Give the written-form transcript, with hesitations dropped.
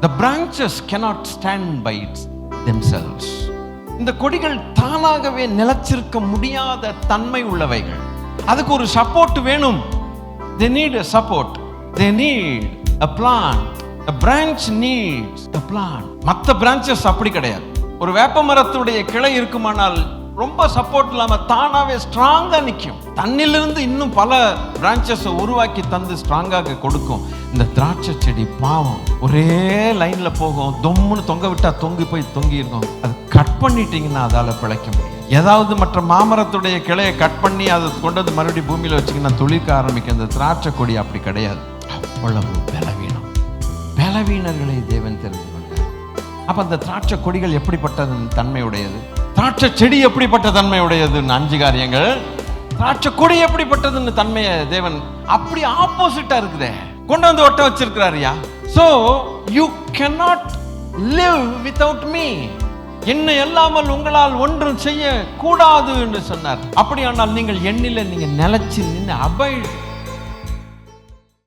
The branches cannot stand by themselves. இந்த கொடிகள் தானாகவே நிலைச்சிருக்க முடியாத தன்மை உள்ளவைகள். அதுக்கு ஒரு சப்போர்ட் வேணும். They need a support. They need a plant. A branch needs a plant. மற்ற branches அப்படி கிடையாது. ஒரு வேப்ப மரத்துடைய கிளை இருக்குமானால் ரொம்ப சப்போர்ட் இல்லாம தானாவே ஸ்ட்ராங்கா நிற்கும். தன்னிலிருந்து இன்னும் பல பிரான்ச்சஸை உருவாக்கி தந்து ஸ்ட்ராங்காக கொடுக்கும். இந்த திராட்சை செடி பாவம் ஒரே லைன்ல போகும். தொம்முன்னு தொங்க விட்டா தொங்கி போய் தொங்கி இருக்கும். அது கட் பண்ணிட்டீங்கன்னா அதால பிழைக்க முடியும். ஏதாவது மற்ற மாமரத்துடைய கிளையை கட் பண்ணி அதை கொண்டு வந்து மறுபடியும் பூமியில வச்சுக்கின்னா துளிர்க்க ஆரம்பிக்கும். இந்த திராட்சை கொடி அப்படி கிடையாது. அவ்வளவு பலவீனம். பலவீனர்களை தேவன் தெரிந்து கொண்டார். அப்ப அந்த திராட்சை கொடிகள் எப்படிப்பட்ட தன்மையுடையது, திராட்சை செடி எப்படிப்பட்ட தன்மையுடையதுன்னு 5 காரியங்கள். திராட்சை கொடி எப்படிப்பட்டதுன்னு தன்மையை தேவன் அப்படி ஆப்போசிட்டா இருக்குதே கொண்டு வந்து ஒட்ட வச்சிருக்கிறாரியா. So you cannot live without me. என்னை இல்லாமல் உங்களால் ஒன்றும் செய்ய கூடாது என்று சொன்னார். அப்படியானால் நீங்கள் எண்ணில நீங்க நிலைச்சு நின்று அபைட்